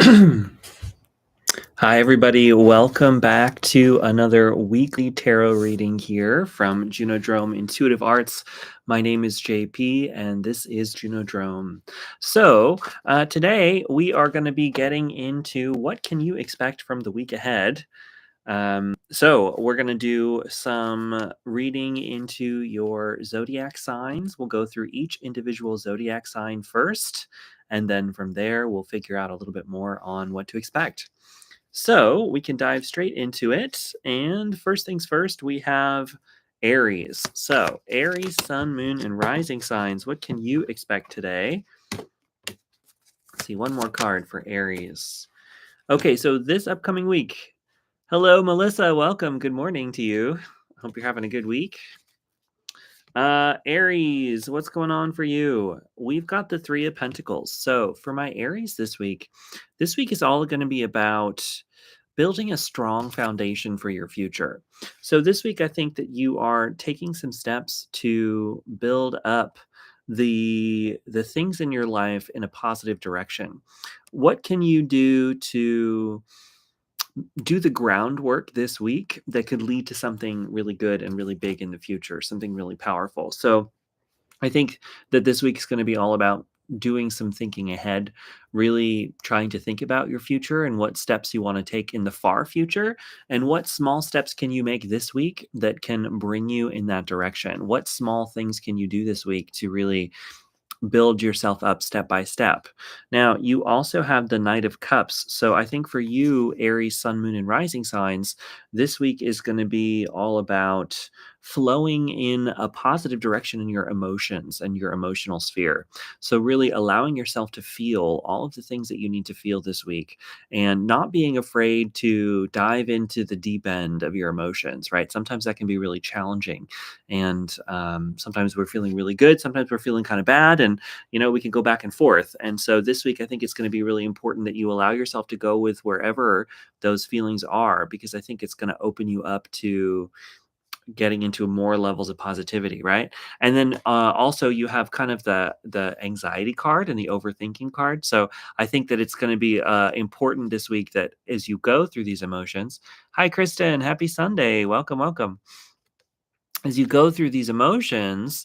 Hi, everybody. Welcome back to another weekly tarot reading here from Junodrome Intuitive Arts. My name is JP, and this is Junodrome. So today we are going to be getting into what can you expect from the week ahead. So we're going to do some reading into your zodiac signs. We'll go through each individual zodiac sign first, and then from there we'll figure out a little bit more on what to expect. So we can dive straight into it. And first things first, we have Aries. So Aries, sun, moon, and rising signs. What can you expect today? Let's see, one more card for Aries. Okay, so this upcoming week. Hello, Melissa. Welcome. Good morning to you. Hope you're having a good week. Aries, what's going on for you? We've got the Three of Pentacles. So for my Aries this week is all going to be about building a strong foundation for your future. So this week, I think that you are taking some steps to build up the things in your life in a positive direction. What can you do to do the groundwork this week that could lead to something really good and really big in the future, something really powerful? So I think that this week is going to be all about doing some thinking ahead, really trying to think about your future and what steps you want to take in the far future, and what small steps can you make this week that can bring you in that direction. What small things can you do this week to really build yourself up step by step? Now, you also have the Knight of Cups. So I think for you, Aries, Sun, Moon, and Rising signs, this week is going to be all about flowing in a positive direction in your emotions and your emotional sphere. So really allowing yourself to feel all of the things that you need to feel this week and not being afraid to dive into the deep end of your emotions, right? Sometimes that can be really challenging. And sometimes we're feeling really good. Sometimes we're feeling kind of bad. And we can go back and forth. And so this week, I think it's going to be really important that you allow yourself to go with wherever those feelings are, because I think it's going to open you up to getting into more levels of positivity, right? And then also you have kind of the anxiety card and the overthinking card. So I think that it's going to be important this week that as you go through these emotions. Hi, Kristen. Happy Sunday. Welcome, welcome. As you go through these emotions,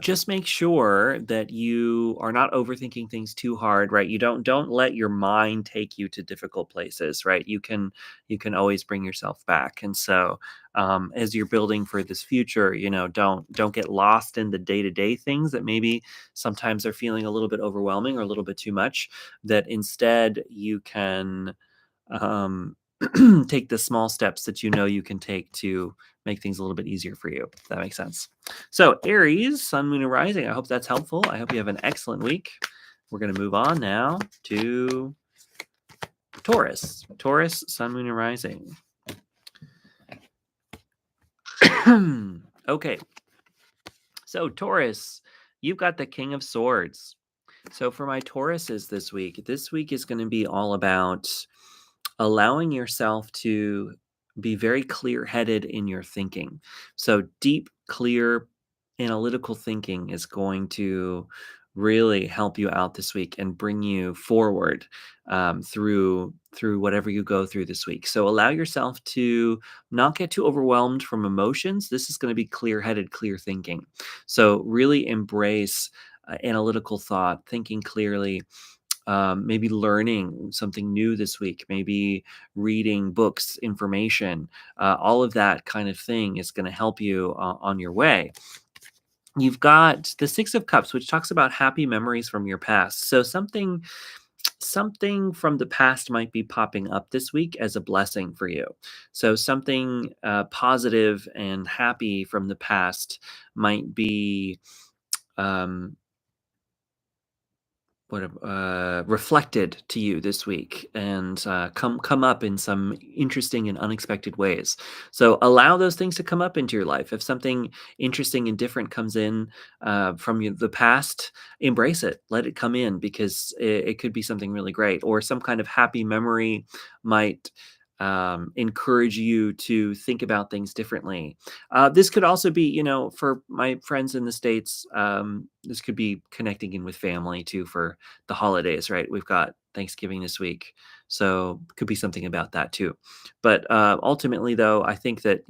just make sure that you are not overthinking things too hard, right? You don't let your mind take you to difficult places, right? You can always bring yourself back. And so as you're building for this future, don't get lost in the day-to-day things that maybe sometimes are feeling a little bit overwhelming or a little bit too much, that instead you can um, take the small steps that you can take to make things a little bit easier for you. If that makes sense. So Aries, Sun, Moon, and Rising. I hope that's helpful. I hope you have an excellent week. We're going to move on now to Taurus. Taurus, Sun, Moon, and Rising. Okay. So Taurus, you've got the King of Swords. So for my Tauruses this week is going to be all about allowing yourself to be very clear-headed in your thinking. So deep, clear, analytical thinking is going to really help you out this week and bring you forward through whatever you go through this week. So allow yourself to not get too overwhelmed from emotions. This is going to be clear-headed, clear thinking. So really embrace analytical thought, thinking clearly, maybe learning something new this week, maybe reading books, information, all of that kind of thing is going to help you on your way. You've got the Six of Cups, which talks about happy memories from your past. So something from the past might be popping up this week as a blessing for you. So something positive and happy from the past might be reflected to you this week and come up in some interesting and unexpected ways. So allow those things to come up into your life. If something interesting and different comes in from the past, embrace it. Let it come in, because it could be something really great, or some kind of happy memory might encourage you to think about things differently. This could also be, for my friends in the States, this could be connecting in with family too for the holidays, right? We've got Thanksgiving this week. So could be something about that too. But ultimately, though, I think that,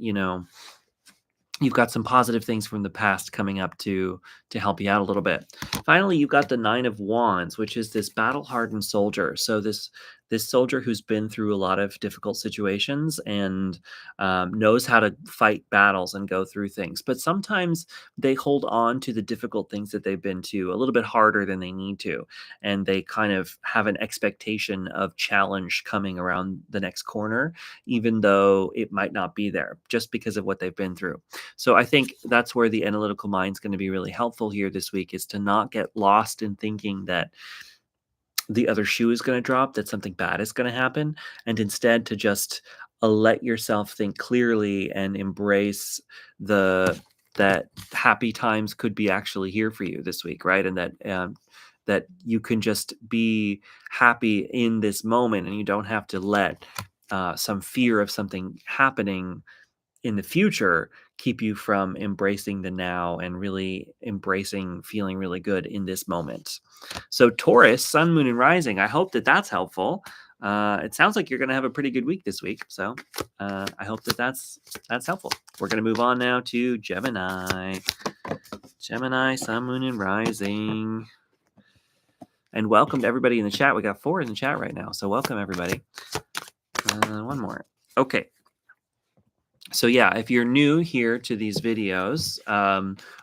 you've got some positive things from the past coming up to help you out a little bit. Finally, you've got the Nine of Wands, which is this battle-hardened soldier. So this soldier who's been through a lot of difficult situations and knows how to fight battles and go through things. But sometimes they hold on to the difficult things that they've been to a little bit harder than they need to, and they kind of have an expectation of challenge coming around the next corner, even though it might not be there, just because of what they've been through. So I think that's where the analytical mind is going to be really helpful here this week, is to not get lost in thinking that the other shoe is going to drop, that something bad is going to happen, and instead to just let yourself think clearly and embrace the that happy times could be actually here for you this week, right? And that you can just be happy in this moment, and you don't have to let some fear of something happening in the future keep you from embracing the now and really embracing feeling really good in this moment. So Taurus, sun, moon, and rising. I hope that that's helpful. It sounds like you're going to have a pretty good week this week. So I hope that that's helpful. We're going to move on now to Gemini. Gemini, sun, moon, and rising. And welcome to everybody in the chat. We got 4 in the chat right now. So welcome, everybody. One more. Okay. So yeah, if you're new here to these videos,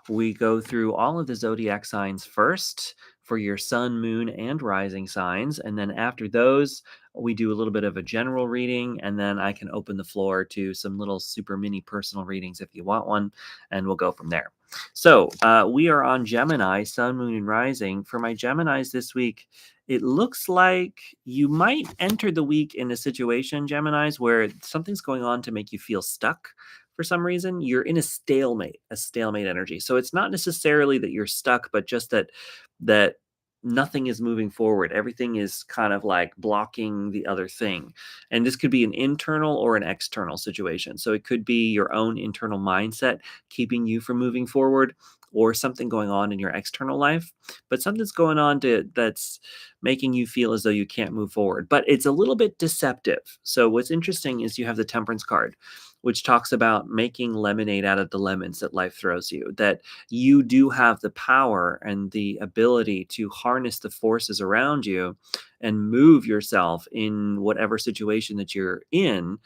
we go through all of the zodiac signs first for your sun, moon, and rising signs. And then after those, we do a little bit of a general reading, and then I can open the floor to some little super mini personal readings if you want one, and we'll go from there. So we are on Gemini, sun, moon, and rising. For my Geminis this week, it looks like you might enter the week in a situation, Geminis, where something's going on to make you feel stuck for some reason. You're in a stalemate energy. So it's not necessarily that you're stuck, but just that nothing is moving forward. Everything is kind of like blocking the other thing. And this could be an internal or an external situation. So it could be your own internal mindset keeping you from moving forward, or something going on in your external life, but something's going on that's making you feel as though you can't move forward. But it's a little bit deceptive. So what's interesting is you have the Temperance card, which talks about making lemonade out of the lemons that life throws you, that you do have the power and the ability to harness the forces around you and move yourself in whatever situation that you're in,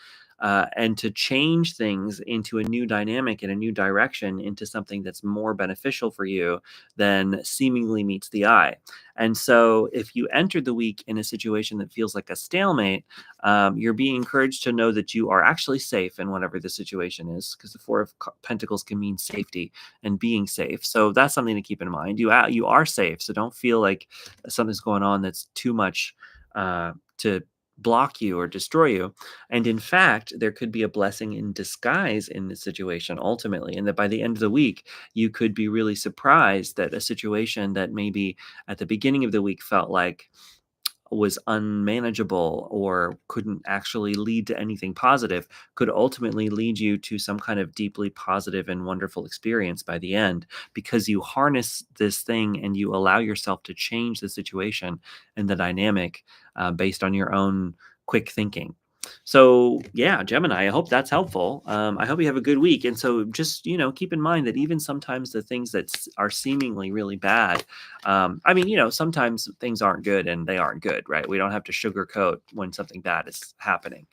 and to change things into a new dynamic and a new direction, into something that's more beneficial for you than seemingly meets the eye. And so if you enter the week in a situation that feels like a stalemate, you're being encouraged to know that you are actually safe in whatever the situation is, because the Four of Pentacles can mean safety and being safe. So that's something to keep in mind. You are safe, so don't feel like something's going on that's too much to block you or destroy you. And in fact, there could be a blessing in disguise in this situation ultimately, and that by the end of the week, you could be really surprised that a situation that maybe at the beginning of the week felt like was unmanageable or couldn't actually lead to anything positive could ultimately lead you to some kind of deeply positive and wonderful experience by the end, because you harness this thing and you allow yourself to change the situation and the dynamic based on your own quick thinking. So yeah, Gemini, I hope that's helpful. I hope you have a good week. And so just, keep in mind that even sometimes the things that are seemingly really bad, sometimes things aren't good and they aren't good, right? We don't have to sugarcoat when something bad is happening.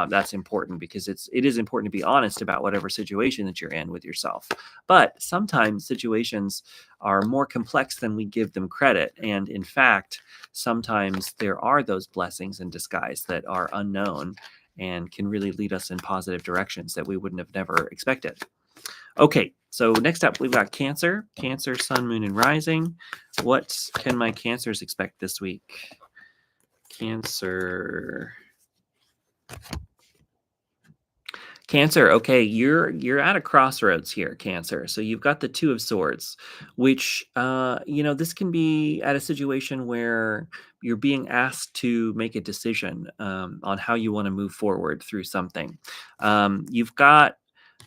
That's important, because it is important to be honest about whatever situation that you're in with yourself. But sometimes situations are more complex than we give them credit. And in fact, sometimes there are those blessings in disguise that are unknown and can really lead us in positive directions that we wouldn't have never expected. Okay, so next up, we've got Cancer. Cancer, sun, moon, and rising. What can my Cancers expect this week? Cancer. Cancer, okay, you're at a crossroads here, Cancer. So you've got the Two of Swords, which this can be at a situation where you're being asked to make a decision on how you want to move forward through something. You've got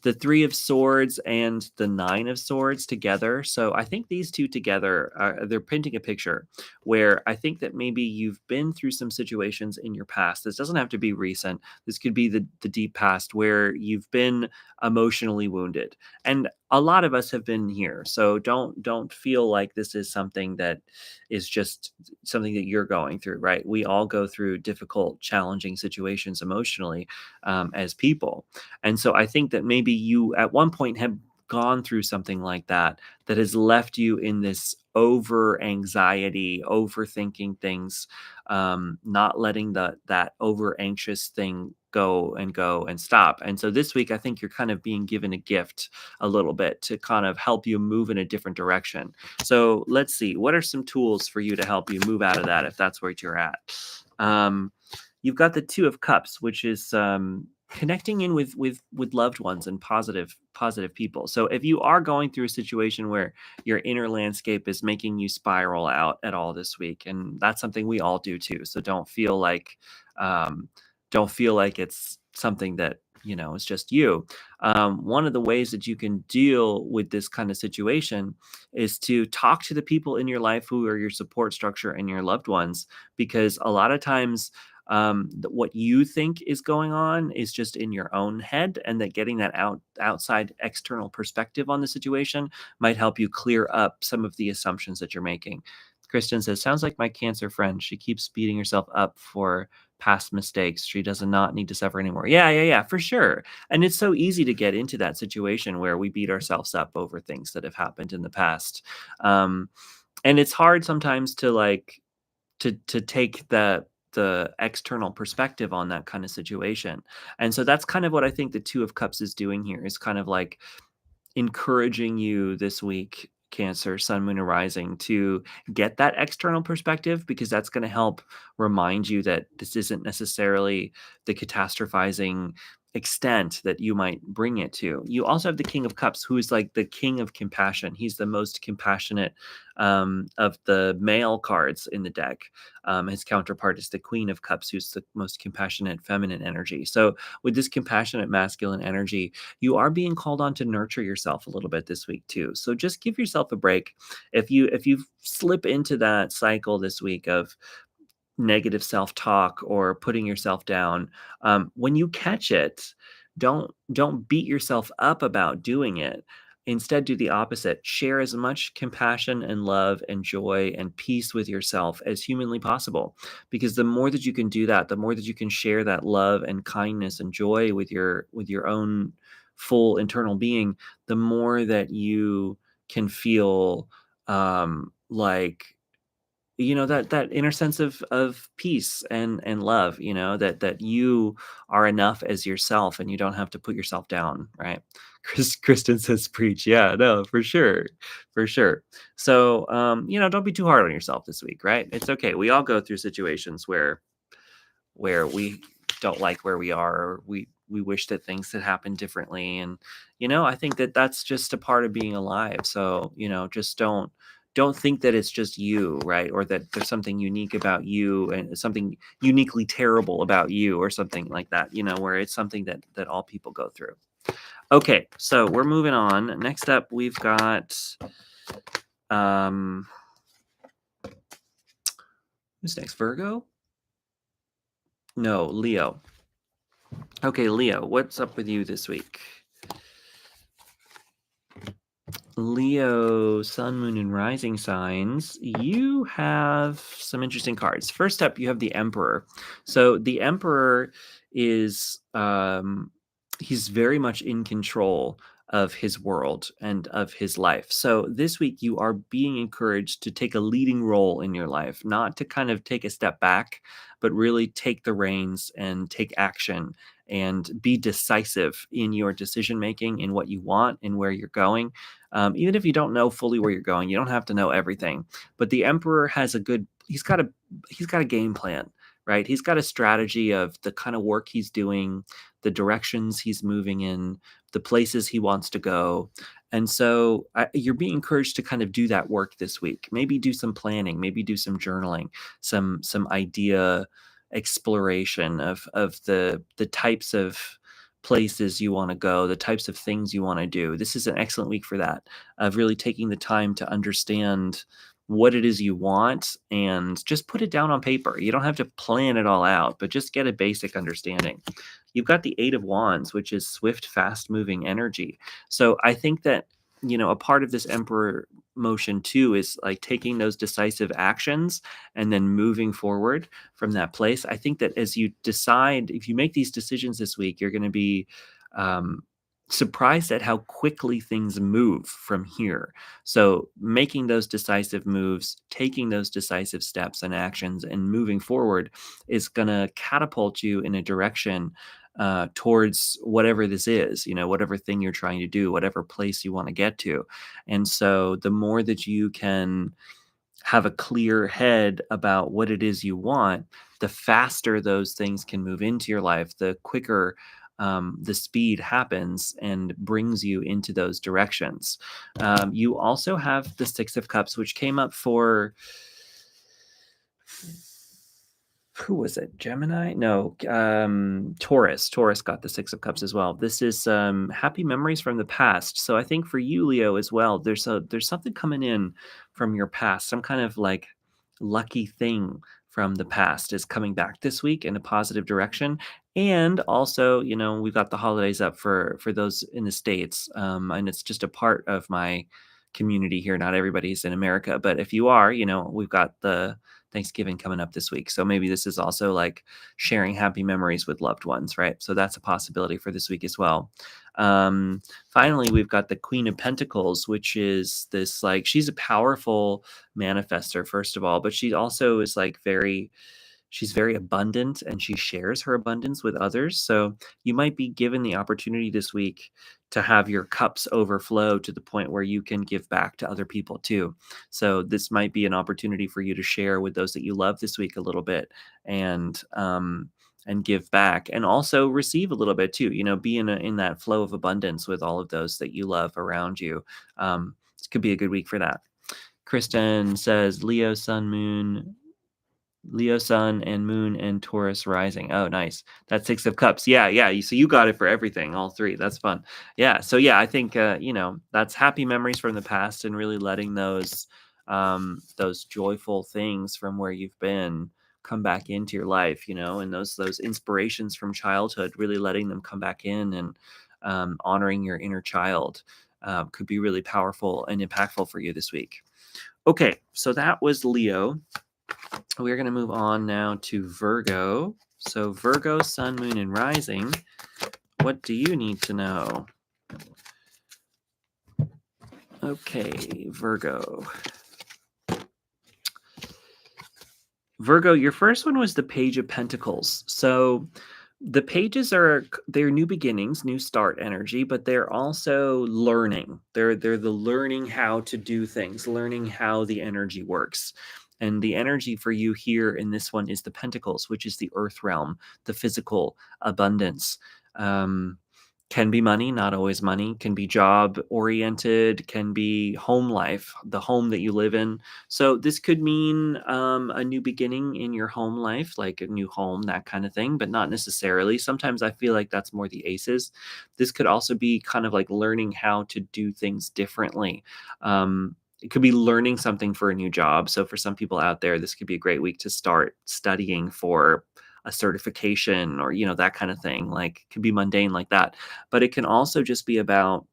the Three of Swords and the Nine of Swords together. So I think these two together, they're painting a picture where I think that maybe you've been through some situations in your past. This doesn't have to be recent. This could be the deep past where you've been emotionally wounded. And a lot of us have been here. So don't feel like this is something that is just something that you're going through, right? We all go through difficult, challenging situations emotionally as people. And so I think that maybe you at one point have gone through something like that that has left you in this over anxiety, overthinking things, not letting that over anxious thing go and stop. And so this week, I think you're kind of being given a gift a little bit to kind of help you move in a different direction. So let's see, what are some tools for you to help you move out of that if that's where you're at? Um, you've got the Two of Cups, which is connecting in with loved ones and positive people. So if you are going through a situation where your inner landscape is making you spiral out at all this week, and that's something we all do too. So um, don't feel like it's something that is just you. One of the ways that you can deal with this kind of situation is to talk to the people in your life who are your support structure and your loved ones, because a lot of times what you think is going on is just in your own head, and that getting that outside external perspective on the situation might help you clear up some of the assumptions that you're making. Kristen says, sounds like my Cancer friend. She keeps beating herself up for past mistakes. She does not need to suffer anymore. Yeah, for sure. And it's so easy to get into that situation where we beat ourselves up over things that have happened in the past. Um, and it's hard sometimes to to take the external perspective on that kind of situation. And so that's kind of what I think the Two of Cups is doing here, is kind of like encouraging you this week, Cancer, Sun, Moon, and Rising, to get that external perspective, because that's going to help remind you that this isn't necessarily the catastrophizing extent that you might bring it to. You also have the King of Cups, who is like the king of compassion. He's the most compassionate of the male cards in the deck. His counterpart is the Queen of Cups, who's the most compassionate feminine energy. So with this compassionate masculine energy, you are being called on to nurture yourself a little bit this week too. So just give yourself a break. If you slip into that cycle this week of negative self-talk or putting yourself down, when you catch it, don't beat yourself up about doing it. Instead, do the opposite. Share as much compassion and love and joy and peace with yourself as humanly possible. Because the more that you can do that, the more that you can share that love and kindness and joy with your own full internal being, the more that you can feel like that inner sense of peace and love, that you are enough as yourself and you don't have to put yourself down, right? Kristen says preach. Yeah, no, for sure, for sure. So don't be too hard on yourself this week, right? It's okay. We all go through situations where we don't like where we are, or we wish that things had happened differently. And I think that that's just a part of being alive. So just don't think that it's just you, right? Or that there's something unique about you and something uniquely terrible about you or something like that, where it's something that all people go through. Okay, so we're moving on. Next up, we've got um who's next? Virgo? No, Leo. Okay, Leo, what's up with you this week? Leo, Sun, Moon, and Rising signs, you have some interesting cards. First up, you have the Emperor. So the Emperor is he's very much in control of his world and of his life. So this week you are being encouraged to take a leading role in your life, not to kind of take a step back, but really take the reins and take action and be decisive in your decision making, in what you want and where you're going. Even if you don't know fully where you're going, you don't have to know everything. But the Emperor has he's got a game plan, right? He's got a strategy of the kind of work he's doing, the directions he's moving in, the places he wants to go. And so you're being encouraged to kind of do that work this week. Maybe do some planning, maybe do some journaling, some idea exploration of the types of places you want to go, the types of things you want to do. This is an excellent week for that, of really taking the time to understand what it is you want and just put it down on paper. You don't have to plan it all out, but just get a basic understanding. You've got the Eight of Wands, which is swift, fast moving energy. So I think that, a part of this Emperor motion too is like taking those decisive actions and then moving forward from that place. I think that as you decide, if you make these decisions this week, you're going to be um, surprised at how quickly things move from here. So making those decisive moves, taking those decisive steps and actions and moving forward is going to catapult you in a direction towards whatever this is, whatever thing you're trying to do, whatever place you want to get to. And so the more that you can have a clear head about what it is you want, the faster those things can move into your life, the quicker the speed happens and brings you into those directions. You also have the Six of Cups, which came up for, who was it? Gemini? No, Taurus. Taurus got the Six of Cups as well. This is happy memories from the past. So I think for you, Leo, as well, there's something coming in from your past, some kind of like lucky thing from the past is coming back this week in a positive direction. And also, we've got the holidays up for those in the States, and it's just a part of my community here. Not everybody's in America, but if you are, we've got the Thanksgiving coming up this week. So maybe this is also like sharing happy memories with loved ones, right? So that's a possibility for this week as well. Finally, we've got the Queen of Pentacles, which is this, like, she's a powerful manifester, first of all, but she also is like she's very abundant and she shares her abundance with others. So you might be given the opportunity this week to have your cups overflow to the point where you can give back to other people too. So this might be an opportunity for you to share with those that you love this week a little bit and give back and also receive a little bit too, be in that flow of abundance with all of those that you love around you. This could be a good week for that. Kristen says Leo sun and moon and Taurus rising. Oh, nice. That's Six of Cups. Yeah, yeah. So you got it for everything, all three. That's fun. Yeah. So yeah, I think that's happy memories from the past and really letting those joyful things from where you've been come back into your life, and those inspirations from childhood, really letting them come back in and honoring your inner child could be really powerful and impactful for you this week. Okay, so that was Leo. We're going to move on now to Virgo. So Virgo, sun, moon, and rising. What do you need to know? Okay, Virgo. Virgo, your first one was the Page of Pentacles. So the pages they're new beginnings, new start energy, but they're also learning. They're the learning how to do things, learning how the energy works. And the energy for you here in this one is the Pentacles, which is the earth realm, the physical abundance. Can be money, not always money, can be job oriented, can be home life, the home that you live in. So this could mean a new beginning in your home life, like a new home, that kind of thing, but not necessarily. Sometimes I feel like that's more the aces. This could also be kind of like learning how to do things differently. It could be learning something for a new job. So for some people out there, this could be a great week to start studying for a certification or, that kind of thing. Like, it could be mundane like that. But it can also just be about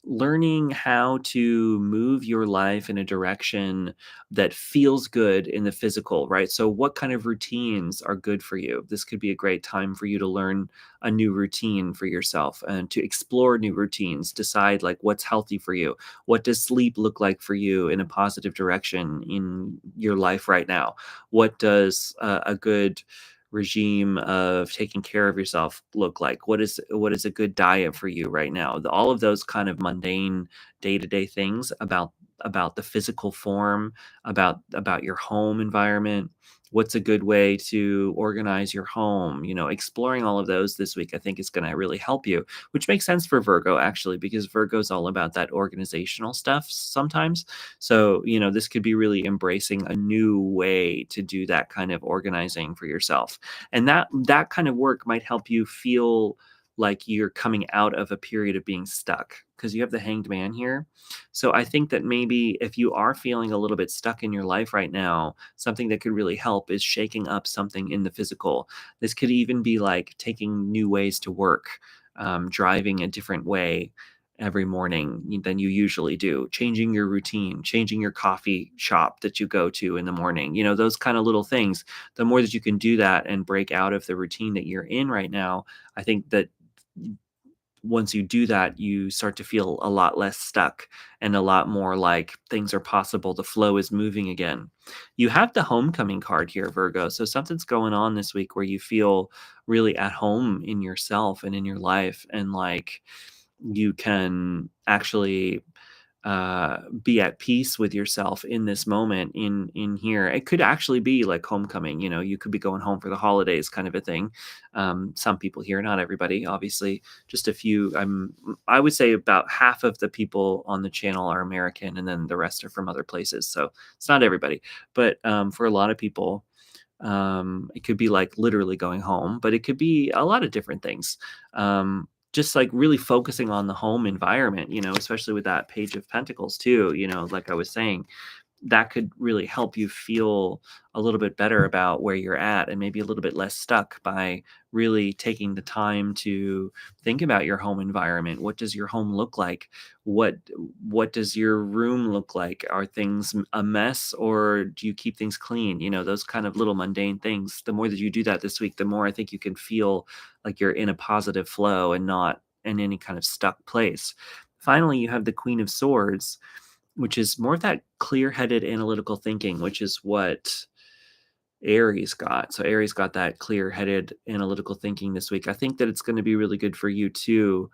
learning how to move your life in a direction that feels good in the physical, right? So what kind of routines are good for you? This could be a great time for you to learn a new routine for yourself and to explore new routines, decide like what's healthy for you. What does sleep look like for you in a positive direction in your life right now? What does a good regime of taking care of yourself look like? What is a good diet for you right now? All of those kind of mundane day-to-day things about the physical form, about your home environment, what's a good way to organize your home, exploring all of those this week, I think is going to really help you, which makes sense for Virgo actually, because Virgo's all about that organizational stuff sometimes. So, this could be really embracing a new way to do that kind of organizing for yourself. And that kind of work might help you feel like you're coming out of a period of being stuck, because you have the Hanged Man here. So I think that maybe if you are feeling a little bit stuck in your life right now, something that could really help is shaking up something in the physical. This could even be like taking new ways to work, driving a different way every morning than you usually do, changing your routine, changing your coffee shop that you go to in the morning, those kind of little things. The more that you can do that and break out of the routine that you're in right now, I think that once you do that, you start to feel a lot less stuck and a lot more like things are possible. The flow is moving again. You have the homecoming card here, Virgo. So something's going on this week where you feel really at home in yourself and in your life. And like you can actually be at peace with yourself in this moment in here. It could actually be like homecoming. You could be going home for the holidays, kind of a thing. Some people here, not everybody, obviously, just a few. I would say about half of the people on the channel are American, and then the rest are from other places. So it's not everybody, but for a lot of people, it could be like literally going home, but it could be a lot of different things. Just like really focusing on the home environment, especially with that Page of Pentacles too, like I was saying, that could really help you feel a little bit better about where you're at and maybe a little bit less stuck by really taking the time to think about your home environment. What does your home look like? What does your room look like? Are things a mess, or do you keep things clean? Those kind of little mundane things. The more that you do that this week, the more I think you can feel like you're in a positive flow and not in any kind of stuck place. Finally, you have the Queen of Swords, which is more of that clear-headed analytical thinking, which is what Aries got. So Aries got that clear-headed analytical thinking this week. I think that it's going to be really good for you too,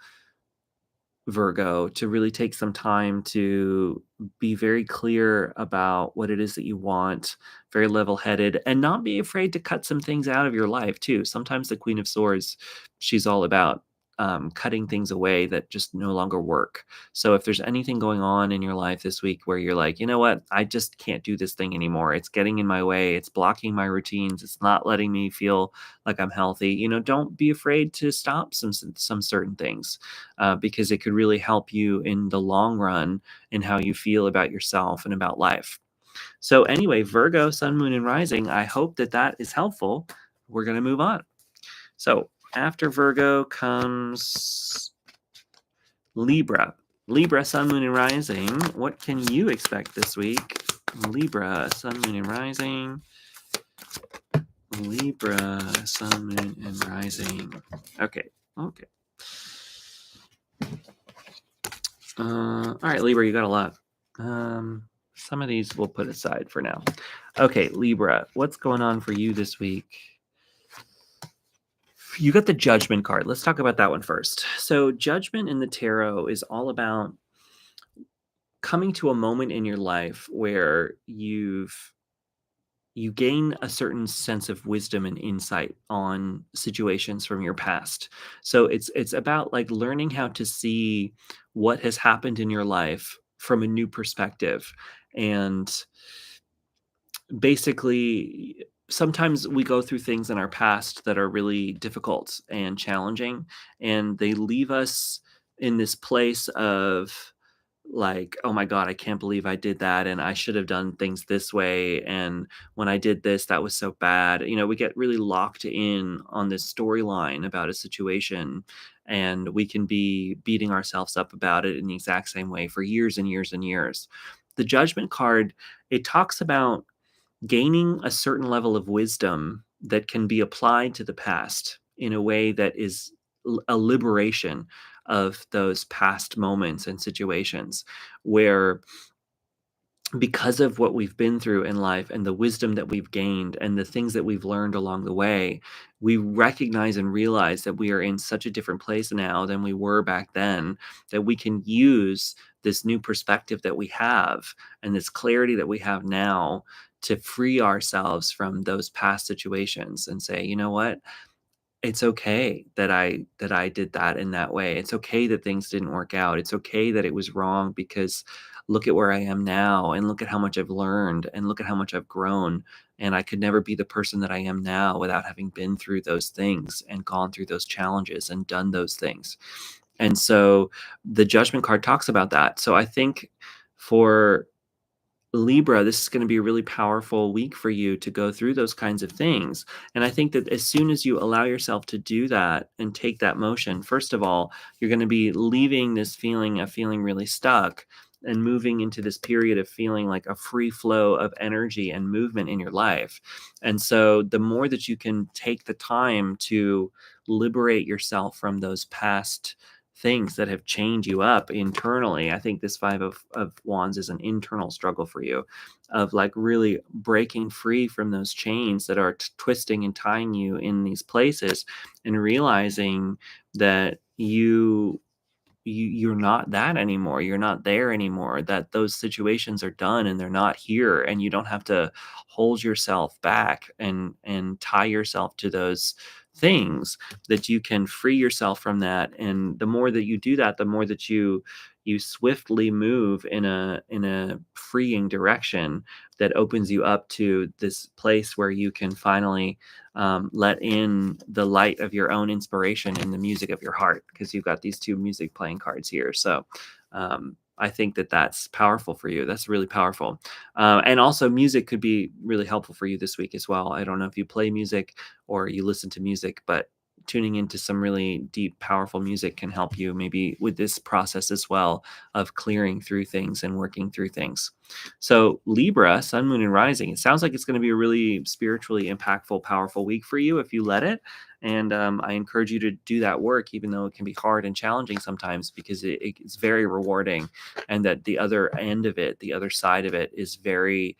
Virgo, to really take some time to be very clear about what it is that you want, very level-headed, and not be afraid to cut some things out of your life too. Sometimes the Queen of Swords, she's all about cutting things away that just no longer work. So if there's anything going on in your life this week where you're like, you know what, I just can't do this thing anymore. It's getting in my way. It's blocking my routines. It's not letting me feel like I'm healthy. Don't be afraid to stop some certain things, because it could really help you in the long run in how you feel about yourself and about life. So anyway, Virgo, Sun, Moon, and Rising, I hope that that is helpful. We're going to move on. So after Virgo comes Libra. Libra, Sun, Moon, and Rising. What can you expect this week? Libra, Sun, Moon, and Rising. Libra, Sun, Moon, and Rising. Okay. All right, Libra, you got a lot. Some of these we'll put aside for now. Okay, Libra, what's going on for you this week? You got the Judgment card. Let's talk about that one first. So Judgment in the tarot is all about coming to a moment in your life where you gain a certain sense of wisdom and insight on situations from your past. So it's about like learning how to see what has happened in your life from a new perspective. And basically, sometimes we go through things in our past that are really difficult and challenging, and they leave us in this place of like, oh my God, I can't believe I did that. And I should have done things this way. And when I did this, that was so bad. We get really locked in on this storyline about a situation, and we can be beating ourselves up about it in the exact same way for years and years and years. The Judgment card, it talks about gaining a certain level of wisdom that can be applied to the past in a way that is a liberation of those past moments and situations where, because of what we've been through in life and the wisdom that we've gained and the things that we've learned along the way, we recognize and realize that we are in such a different place now than we were back then, that we can use this new perspective that we have and this clarity that we have now to free ourselves from those past situations and say, you know what? It's okay that I did that in that way. It's okay that things didn't work out. It's okay that it was wrong because look at where I am now and look at how much I've learned and look at how much I've grown. And I could never be the person that I am now without having been through those things and gone through those challenges and done those things. And so the judgment card talks about that. So I think for Libra, this is going to be a really powerful week for you to go through those kinds of things. And I think that as soon as you allow yourself to do that and take that motion, first of all, you're going to be leaving this feeling of feeling really stuck and moving into this period of feeling like a free flow of energy and movement in your life. And so the more that you can take the time to liberate yourself from those past things that have chained you up internally. I think this Five of Wands is an internal struggle for you of like really breaking free from those chains that are twisting and tying you in these places and realizing that you're not that anymore. You're not there anymore, that those situations are done and they're not here, and you don't have to hold yourself back and tie yourself to those things, that you can free yourself from that. And the more that you do that, the more that you swiftly move in a freeing direction that opens you up to this place where you can finally let in the light of your own inspiration and the music of your heart, because you've got these two music playing cards here. So I think that that's powerful for you. That's really powerful. And also music could be really helpful for you this week as well. I don't know if you play music or you listen to music, but tuning into some really deep, powerful music can help you maybe with this process as well of clearing through things and working through things. So Libra, Sun, Moon, and Rising. It sounds like it's going to be a really spiritually impactful, powerful week for you if you let it. And I encourage you to do that work, even though it can be hard and challenging sometimes, because it's very rewarding, and that the other end of it, the other side of it, is very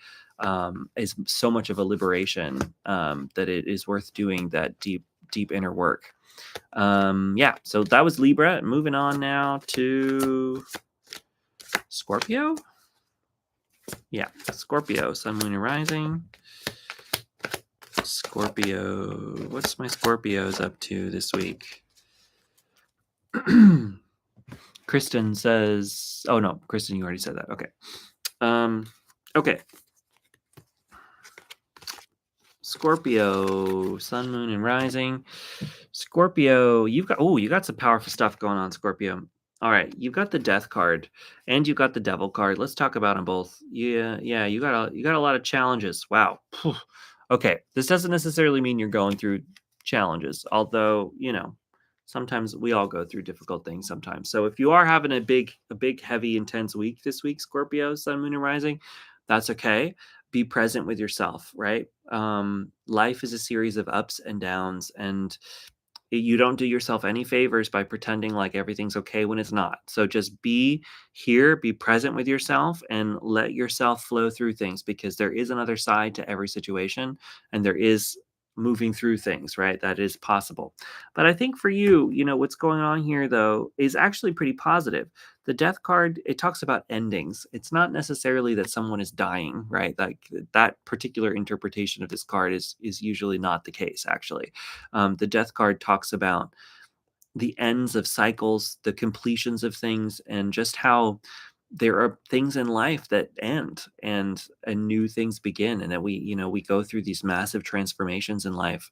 is so much of a liberation that it is worth doing that deep inner work. Yeah, so that was Libra. Moving on now to Scorpio. Yeah, Scorpio, Sun, Moon, and Rising. Scorpio. What's my Scorpios up to this week? Kristen says, oh no, Kristen, you already said that. Okay. Okay. Scorpio, Sun, Moon, and Rising. Scorpio, you got some powerful stuff going on, Scorpio. All right, you've got the Death card and you got the Devil card. Let's talk about them both. Yeah, you got a lot of challenges. Wow. Okay, this doesn't necessarily mean you're going through challenges, although, sometimes we all go through difficult things sometimes. So if you are having a big, heavy, intense week this week, Scorpio, Sun, Moon, and Rising, that's okay. Be present with yourself, right? Life is a series of ups and downs, and you don't do yourself any favors by pretending like everything's okay when it's not. So just be here, be present with yourself, and let yourself flow through things, because there is another side to every situation, and there is moving through things, right? That is possible. But I think for you, what's going on here though is actually pretty positive. The Death card, it talks about endings. It's not necessarily that someone is dying, right? Like that particular interpretation of this card is usually not the case, actually. The Death card talks about the ends of cycles, the completions of things, and just how there are things in life that end and new things begin, and that we go through these massive transformations in life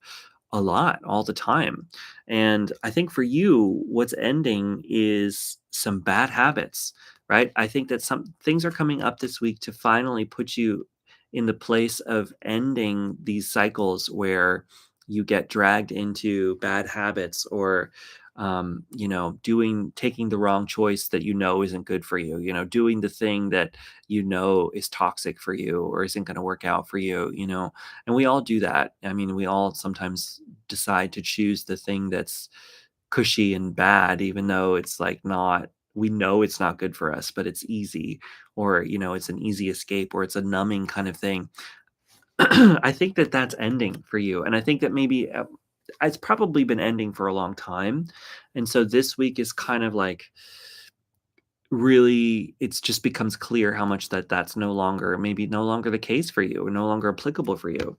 a lot, all the time. And I think for you, what's ending is some bad habits, right? I think that some things are coming up this week to finally put you in the place of ending these cycles where you get dragged into bad habits, or taking the wrong choice that isn't good for you, doing the thing that is toxic for you or isn't going to work out for you, and we all do that. I mean, we all sometimes decide to choose the thing that's cushy and bad, even though it's like not, we know it's not good for us, but it's easy, or it's an easy escape, or it's a numbing kind of thing. I think that that's ending for you. And I think that maybe it's probably been ending for a long time. And so this week is kind of like really it's just becomes clear how much that's maybe no longer the case for you or no longer applicable for you.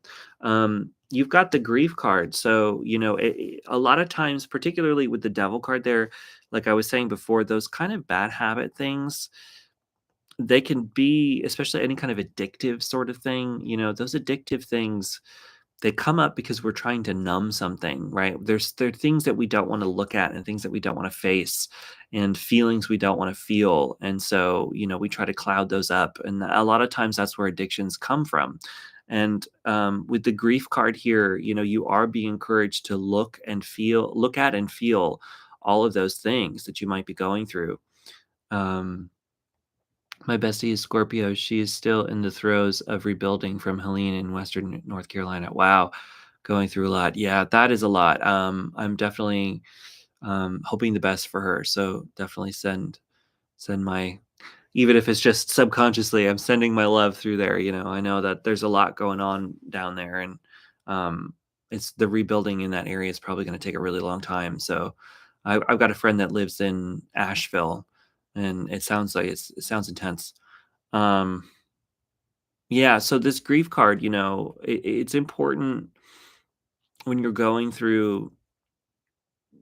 You've got the grief card, so a lot of times, particularly with the devil card there, like I was saying before, those kind of bad habit things, they can be, especially any kind of addictive sort of thing, those addictive things, they come up because we're trying to numb something, right? There are things that we don't want to look at and things that we don't want to face and feelings we don't want to feel. And so, we try to cloud those up. And a lot of times that's where addictions come from. And with the grief card here, you are being encouraged to look at and feel all of those things that you might be going through. Um, my bestie is Scorpio. She is still in the throes of rebuilding from Helene in Western North Carolina. Wow, going through a lot. Yeah, that is a lot. I'm definitely hoping the best for her. So definitely send my, even if it's just subconsciously, I'm sending my love through there. I know that there's a lot going on down there, and um, it's the rebuilding in that area is probably going to take a really long time. So I've got a friend that lives in Asheville, and it sounds like it sounds intense. Um, yeah, so this grief card, it's important when you're going through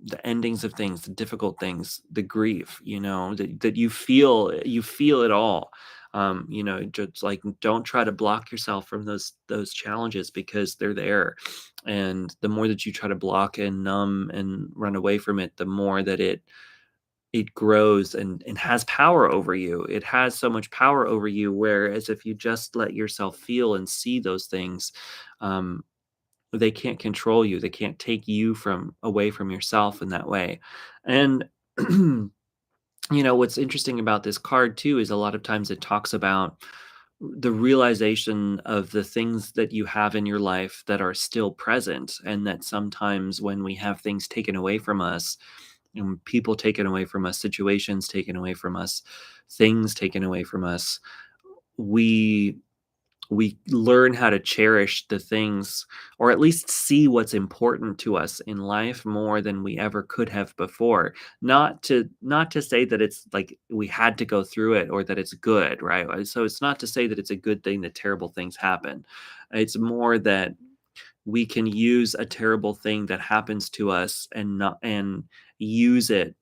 the endings of things, the difficult things, the grief, that you feel it all. Just like don't try to block yourself from those challenges because they're there. And the more that you try to block and numb and run away from it, the more that it grows and has power over you. It has so much power over you. Whereas if you just let yourself feel and see those things, um, they can't control you. They can't take you from away from yourself in that way. And what's interesting about this card too is a lot of times it talks about the realization of the things that you have in your life that are still present, and that sometimes when we have things taken away from us, people taken away from us, situations taken away from us, things taken away from us, we we learn how to cherish the things, or at least see what's important to us in life more than we ever could have before. Not to say that it's like we had to go through it or that it's good, right? So it's not to say that it's a good thing that terrible things happen. It's more that we can use a terrible thing that happens to us and use it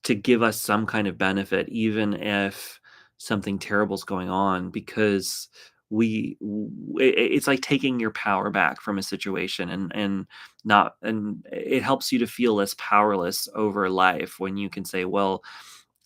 to give us some kind of benefit, even if something terrible is going on, because it's like taking your power back from a situation, and it helps you to feel less powerless over life when you can say, well,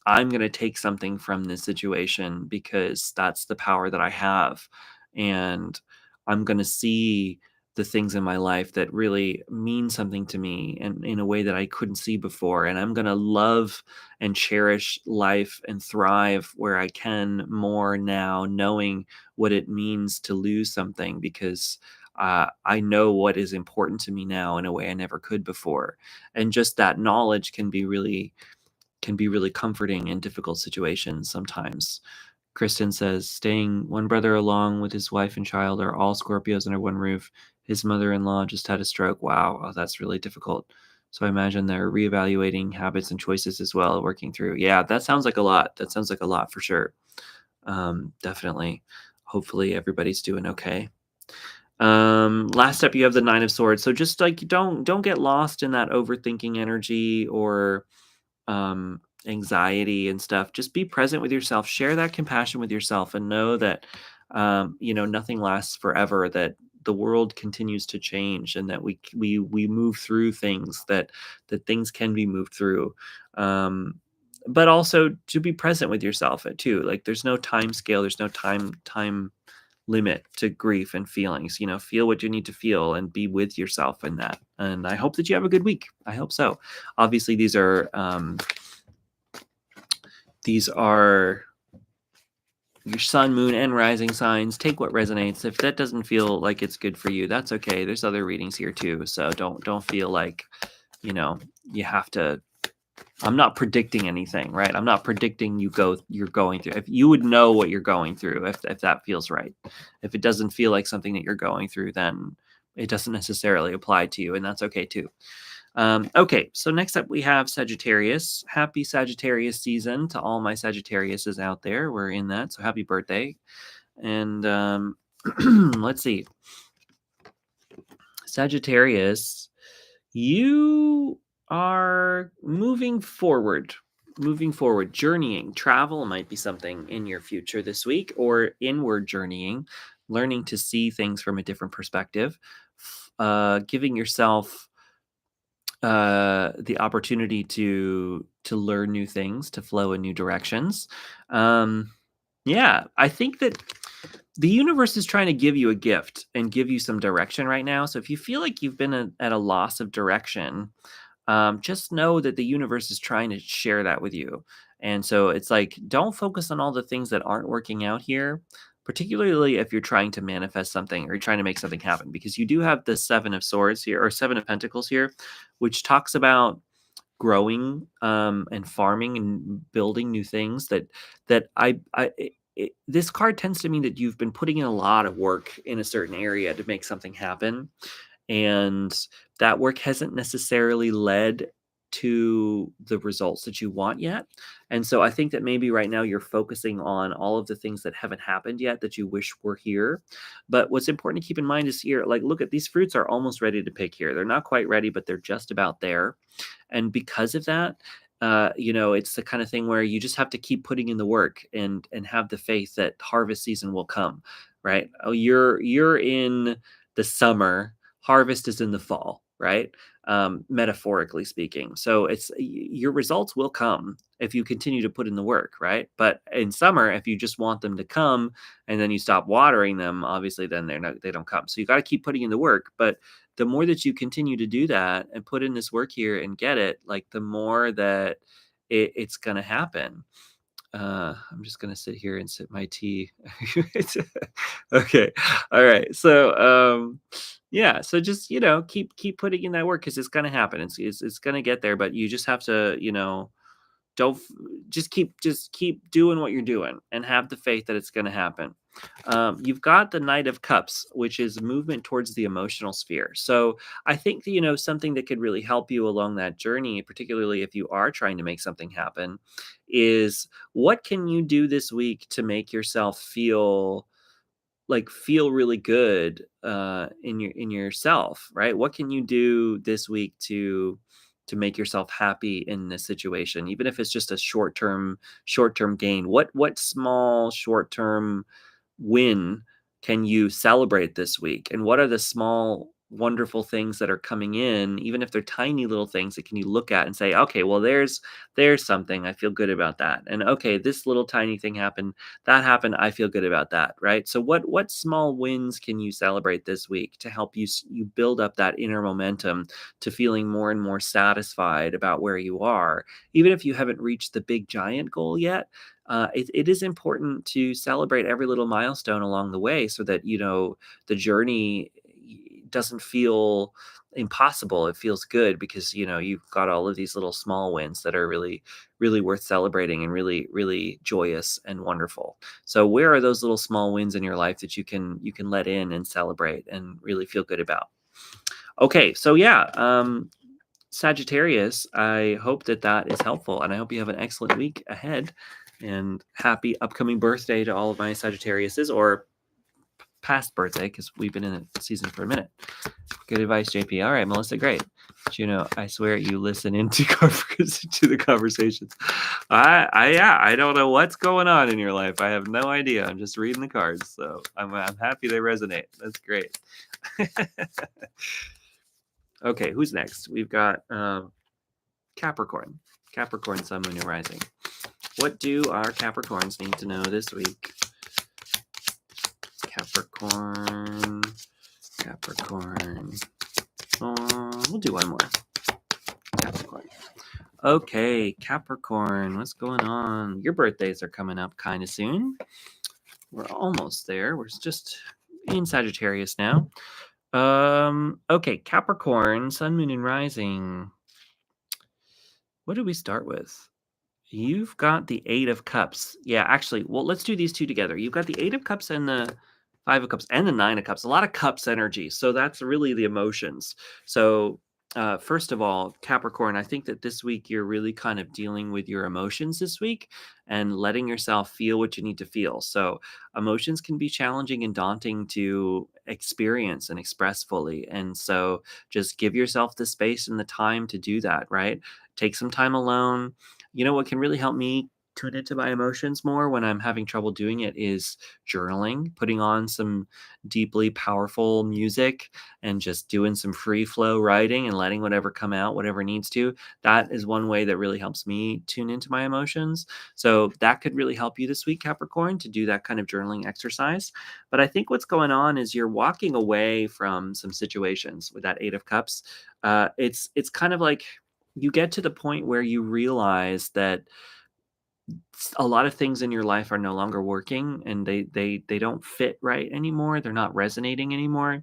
I'm going to take something from this situation because that's the power that I have. And I'm going to see the things in my life that really mean something to me and in a way that I couldn't see before. And I'm going to love and cherish life and thrive where I can more now, knowing what it means to lose something, because I know what is important to me now in a way I never could before. And just that knowledge can be really comforting in difficult situations sometimes. Kristen says, staying one brother along with his wife and child are all Scorpios under one roof. His mother-in-law just had a stroke. Wow, oh, that's really difficult. So I imagine they're reevaluating habits and choices as well, working through. Yeah, that sounds like a lot. That sounds like a lot for sure. Definitely. Hopefully everybody's doing okay. Last up, you have the Nine of Swords. So just like don't get lost in that overthinking energy or anxiety and stuff. Just be present with yourself, share that compassion with yourself, and know that nothing lasts forever, that the world continues to change, and that we move through things, that things can be moved through. But also to be present with yourself too. Like there's no time scale, there's no time limit to grief and feelings. Feel what you need to feel and be with yourself in that. And I hope that you have a good week. I hope so. Obviously, these are your sun, moon, and rising signs. Take what resonates. If that doesn't feel like it's good for you, that's okay. There's other readings here too. So don't feel like you have to. I'm not predicting anything, right? I'm not predicting you're going through. If you would know what you're going through, if that feels right. If it doesn't feel like something that you're going through, then it doesn't necessarily apply to you, and that's okay too. Okay, so next up we have Sagittarius. Happy Sagittarius season to all my Sagittariuses out there. We're in that, so happy birthday. And let's see. Sagittarius, you are moving forward. Moving forward, journeying. Travel might be something in your future this week, or inward journeying, learning to see things from a different perspective, giving yourself the opportunity to learn new things, to flow in new directions. Yeah, I think that the universe is trying to give you a gift and give you some direction right now. So if you feel like you've been at a loss of direction, just know that the universe is trying to share that with you. And so it's like, don't focus on all the things that aren't working out here, particularly if you're trying to manifest something or you're trying to make something happen, because you do have the Seven of Swords here, or Seven of Pentacles here, which talks about growing and farming and building new things that this card tends to mean that you've been putting in a lot of work in a certain area to make something happen, and that work hasn't necessarily led to the results that you want yet. And so I think that maybe right now you're focusing on all of the things that haven't happened yet that you wish were here. But what's important to keep in mind is here, like, look at these fruits are almost ready to pick here. They're not quite ready, but they're just about there. And because of that, it's the kind of thing where you just have to keep putting in the work and have the faith that harvest season will come, right? Oh, you're in the summer, harvest is in the fall, right? Metaphorically speaking. So your results will come if you continue to put in the work, right? But in summer, if you just want them to come and then you stop watering them, obviously then they don't come. So you got to keep putting in the work. But the more that you continue to do that and put in this work here and get it, like the more that it's going to happen. I'm just going to sit here and sip my tea. Okay. All right. So, yeah. So just, keep putting in that work because it's going to happen. It's going to get there, but you just have to, don't just keep doing what you're doing and have the faith that it's going to happen. You've got the Knight of Cups, which is movement towards the emotional sphere. So I think that, something that could really help you along that journey, particularly if you are trying to make something happen, is what can you do this week to make yourself feel really good in yourself, right? What can you do this week to make yourself happy in this situation, even if it's just a short term gain? What small short-term win can you celebrate this week? And what are the small wonderful things that are coming in, even if they're tiny little things that can you look at and say, okay, well, there's something, I feel good about that. And okay, this little tiny thing happened, that happened, I feel good about that, right? So what small wins can you celebrate this week to help you build up that inner momentum to feeling more and more satisfied about where you are, even if you haven't reached the big giant goal yet? It is important to celebrate every little milestone along the way so that the journey doesn't feel impossible. It feels good because you've got all of these little small wins that are really, really worth celebrating and really, really joyous and wonderful. So where are those little small wins in your life that you can let in and celebrate and really feel good about? Okay, so yeah, Sagittarius, I hope that is helpful, and I hope you have an excellent week ahead. And happy upcoming birthday to all of my Sagittariuses, or past birthday, because we've been in the season for a minute. Good advice, JP. All right, Melissa, great. Juno, I swear you listen into to the conversations. I don't know what's going on in your life. I have no idea. I'm just reading the cards, so I'm happy they resonate. That's great. Okay, who's next? We've got Capricorn. Capricorn, Sun, Moon, and Rising. What do our Capricorns need to know this week? Capricorn. We'll do one more. Capricorn. Okay, Capricorn, what's going on? Your birthdays are coming up kind of soon. We're almost there. We're just in Sagittarius now. Okay, Capricorn, Sun, Moon, and Rising. What do we start with? You've got the Eight of Cups. Yeah, actually, well, let's do these two together. You've got the Eight of Cups and the Five of Cups, and the Nine of Cups. A lot of Cups energy. So that's really the emotions. So first of all, Capricorn, I think that this week you're really kind of dealing with your emotions this week and letting yourself feel what you need to feel. So emotions can be challenging and daunting to experience and express fully. And so just give yourself the space and the time to do that, right? Take some time alone. You know what can really help me tune into my emotions more when I'm having trouble doing it is journaling, putting on some deeply powerful music and just doing some free flow writing and letting whatever come out, whatever needs to. That is one way that really helps me tune into my emotions. So that could really help you this week, Capricorn, to do that kind of journaling exercise. But I think what's going on is you're walking away from some situations with that Eight of Cups. It's kind of like you get to the point where you realize that a lot of things in your life are no longer working and they don't fit right anymore. They're not resonating anymore.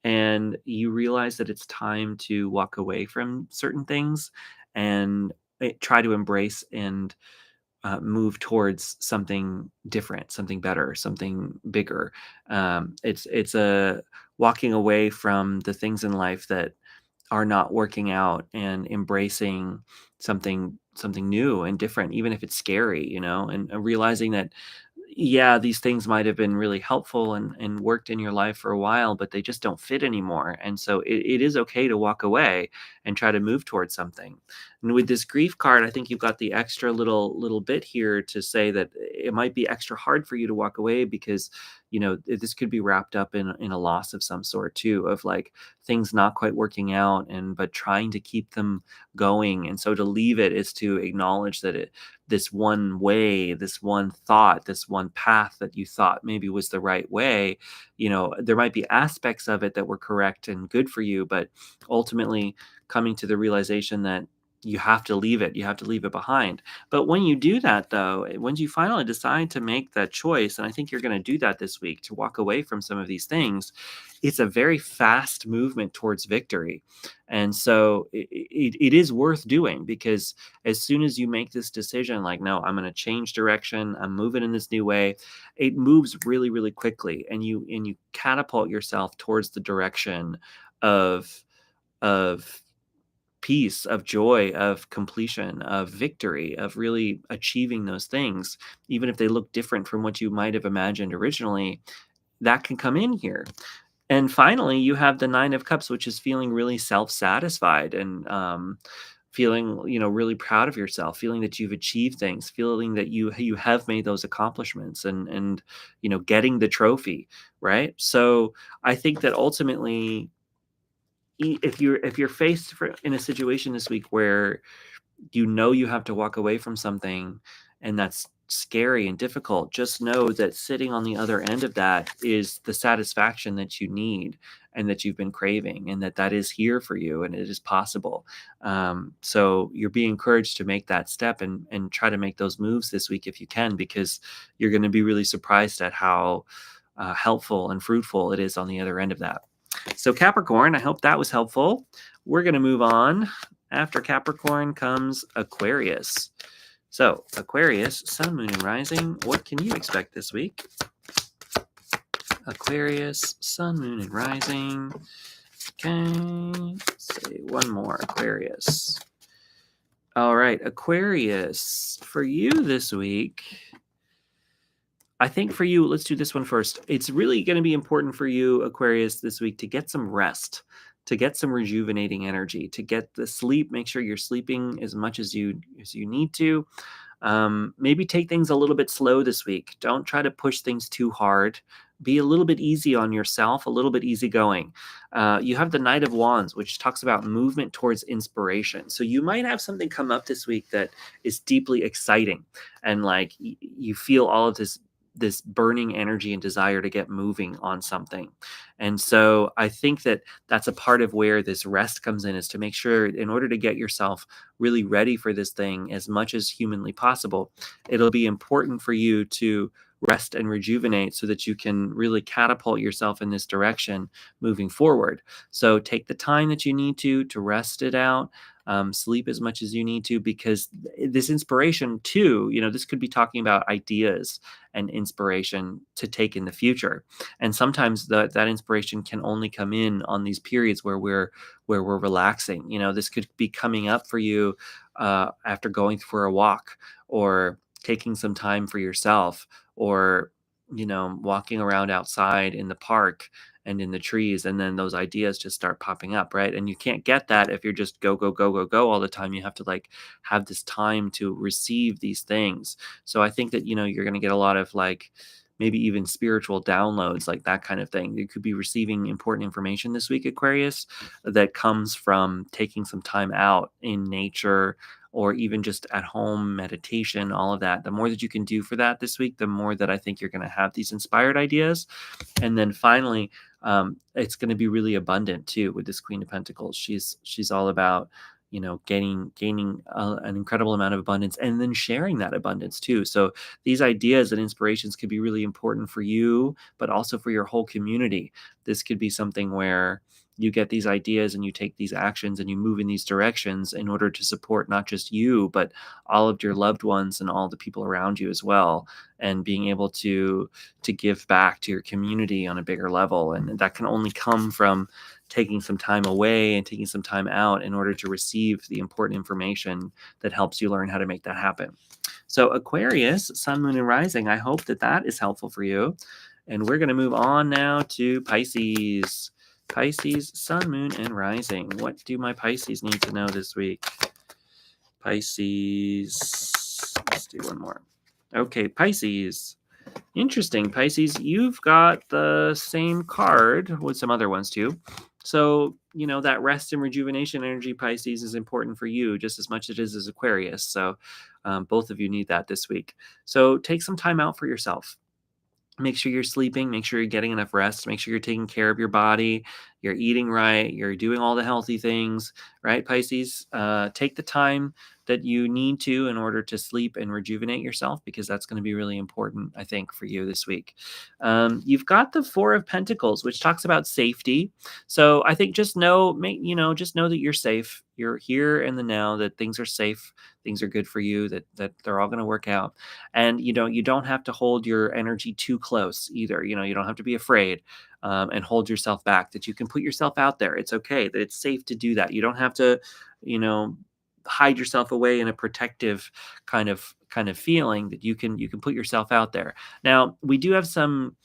And you realize that it's time to walk away from certain things and try to embrace and move towards something different, something better, something bigger. It's a walking away from the things in life that are not working out and embracing something new and different, even if it's scary, and realizing that, yeah, these things might have been really helpful and worked in your life for a while, but they just don't fit anymore. And so it is okay to walk away and try to move towards something. And with this grief card, I think you've got the extra little bit here to say that it might be extra hard for you to walk away because, this could be wrapped up in a loss of some sort too, of like things not quite working out but trying to keep them going. And so to leave it is to acknowledge that this one way, this one thought, this one path that you thought maybe was the right way, there might be aspects of it that were correct and good for you, but ultimately coming to the realization that you have to leave it. You have to leave it behind. But when you do that, though, when you finally decide to make that choice, and I think you're going to do that this week to walk away from some of these things, it's a very fast movement towards victory. And so it is worth doing because as soon as you make this decision, like, no, I'm going to change direction, I'm moving in this new way, it moves really, really quickly. And you catapult yourself towards the direction of peace, of joy, of completion, of victory, of really achieving those things, even if they look different from what you might have imagined originally, that can come in here. And finally, you have the Nine of Cups, which is feeling really self-satisfied and feeling, really proud of yourself, feeling that you've achieved things, feeling that you have made those accomplishments and getting the trophy, right? So I think that ultimately if you're faced in a situation this week where you have to walk away from something and that's scary and difficult, just know that sitting on the other end of that is the satisfaction that you need and that you've been craving, and that is here for you and it is possible. So you're being encouraged to make that step and try to make those moves this week if you can, because you're going to be really surprised at how helpful and fruitful it is on the other end of that. So Capricorn, I hope that was helpful. We're going to move on. After Capricorn comes Aquarius. So Aquarius, Sun, Moon, and Rising. What can you expect this week? Aquarius, Sun, Moon, and Rising. Okay, let's say one more. Aquarius. All right, Aquarius. For you this week, I think for you, let's do this one first. It's really going to be important for you, Aquarius, this week to get some rest, to get some rejuvenating energy, to get the sleep. Make sure you're sleeping as much as you need to. Maybe take things a little bit slow this week. Don't try to push things too hard. Be a little bit easy on yourself, a little bit easygoing. You have the Knight of Wands, which talks about movement towards inspiration. So you might have something come up this week that is deeply exciting, and like you feel all of this burning energy and desire to get moving on something. And so I think that that's a part of where this rest comes in, is to make sure in order to get yourself really ready for this thing as much as humanly possible, it'll be important for you to rest and rejuvenate so that you can really catapult yourself in this direction moving forward. So take the time that you need to rest it out. Sleep as much as you need to, because this inspiration too, this could be talking about ideas and inspiration to take in the future. And sometimes that inspiration can only come in on these periods where we're relaxing. This could be coming up for you after going for a walk, or taking some time for yourself, or walking around outside in the park and in the trees, and then those ideas just start popping up, right? And you can't get that if you're just go go go go go all the time. You have to like have this time to receive these things. So I think that you're going to get a lot of like maybe even spiritual downloads, like that kind of thing. You could be receiving important information this week, Aquarius, that comes from taking some time out in nature, or even just at home meditation, all of that. The more that you can do for that this week, the more that I think you're going to have these inspired ideas. And then finally, it's going to be really abundant too with this Queen of Pentacles. She's all about gaining an incredible amount of abundance, and then sharing that abundance too. So these ideas and inspirations could be really important for you, but also for your whole community. This could be something where you get these ideas and you take these actions and you move in these directions in order to support not just you, but all of your loved ones and all the people around you as well, and being able to give back to your community on a bigger level. And that can only come from taking some time away and taking some time out in order to receive the important information that helps you learn how to make that happen. So Aquarius, Sun, Moon, and Rising, I hope that is helpful for you. And we're going to move on now to Pisces. Pisces, Sun, Moon, and Rising. What do my Pisces need to know this week? Pisces. Let's do one more. Okay, Pisces. Interesting, Pisces. You've got the same card with some other ones too. So, that rest and rejuvenation energy, Pisces, is important for you just as much as it is as Aquarius. So, both of you need that this week. So, take some time out for yourself. Make sure you're sleeping, make sure you're getting enough rest, make sure you're taking care of your body, you're eating right, you're doing all the healthy things, right, Pisces? Take the time that you need to in order to sleep and rejuvenate yourself, because that's going to be really important, I think, for you this week. You've got the Four of Pentacles, which talks about safety. So I think just know that you're safe. You're here in the now, that things are safe, things are good for you, that they're all going to work out. And you don't have to hold your energy too close either. You don't have to be afraid and hold yourself back, that you can put yourself out there. It's okay, that it's safe to do that. You don't have to, hide yourself away in a protective kind of feeling, that you can put yourself out there. Now, we do have some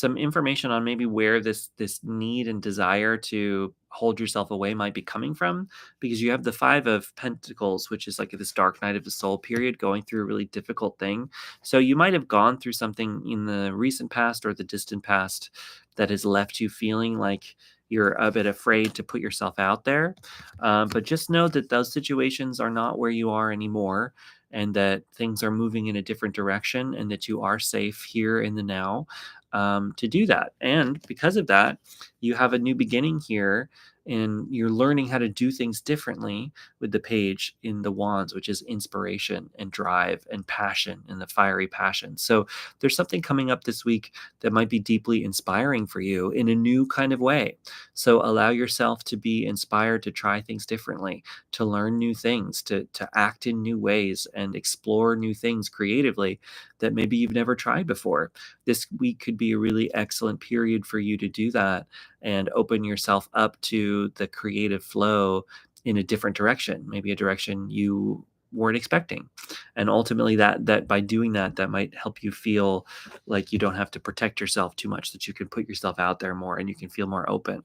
information on maybe where this need and desire to hold yourself away might be coming from, because you have the Five of Pentacles, which is like this dark night of the soul period, going through a really difficult thing. So you might have gone through something in the recent past or the distant past that has left you feeling like you're a bit afraid to put yourself out there. But just know that those situations are not where you are anymore, and that things are moving in a different direction, and that you are safe here in the now to do that. And because of that, you have a new beginning here, and you're learning how to do things differently with the page in the wands, which is inspiration and drive and passion, and the fiery passion. So there's something coming up this week that might be deeply inspiring for you in a new kind of way. So allow yourself to be inspired to try things differently, to learn new things, to act in new ways, and explore new things creatively that maybe you've never tried before. This week could be a really excellent period for you to do that and open yourself up to the creative flow in a different direction, maybe a direction you weren't expecting. And ultimately that by doing that might help you feel like you don't have to protect yourself too much, that you can put yourself out there more and you can feel more open.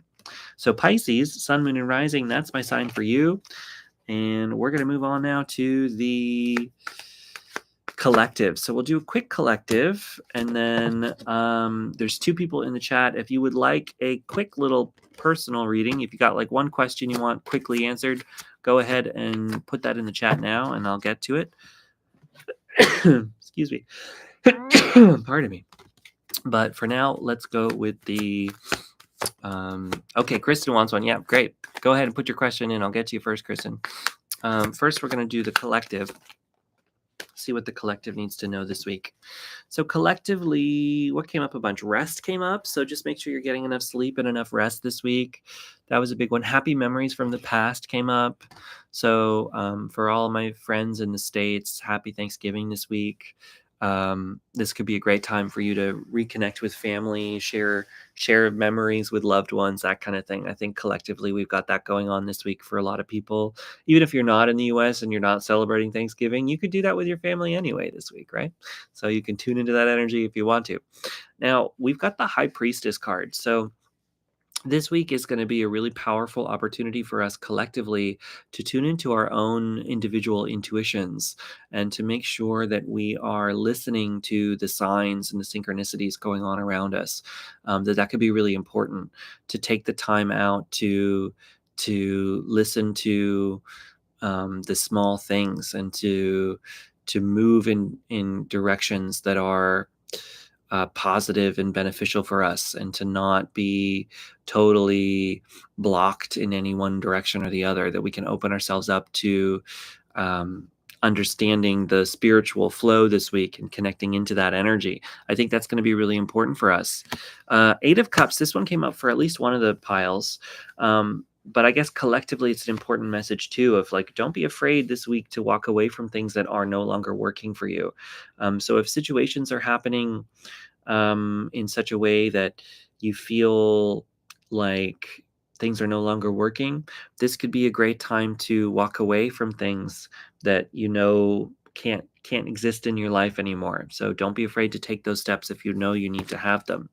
So Pisces, Sun, Moon, and Rising, that's my sign for you. And we're going to move on now to the collective. So we'll do a quick collective, and then there's two people in the chat. If you would like a quick little personal reading, if you got like one question you want quickly answered, go ahead and put that in the chat now, and I'll get to it. Excuse me. Pardon me. But for now, let's go with the okay, Kristen wants one. Yeah, great. Go ahead and put your question in. I'll get to you first, Kristen. First, we're going to do the collective. See what the collective needs to know this week. So collectively, what came up a bunch? Rest came up. So just make sure you're getting enough sleep and enough rest this week. That was a big one. Happy memories from the past came up. So for all of my friends in the States, happy Thanksgiving this week. This could be a great time for you to reconnect with family, share memories with loved ones, that kind of thing. I think collectively we've got that going on this week for a lot of people. Even if you're not in the US and you're not celebrating Thanksgiving, you could do that with your family anyway this week, right? So you can tune into that energy if you want to. Now, we've got the High Priestess card. So this week is going to be a really powerful opportunity for us collectively to tune into our own individual intuitions and to make sure that we are listening to the signs and the synchronicities going on around us. That could be really important to take the time out to listen to the small things and to move in directions that are positive and beneficial for us, and to not be totally blocked in any one direction or the other, that we can open ourselves up to understanding the spiritual flow this week and connecting into that energy. I think that's going to be really important for us. Eight of Cups, this one came up for at least one of the piles. But I guess collectively it's an important message too, of like, don't be afraid this week to walk away from things that are no longer working for you. So if situations are happening in such a way that you feel like things are no longer working, this could be a great time to walk away from things that you know can't exist in your life anymore. So don't be afraid to take those steps if you know you need to have them.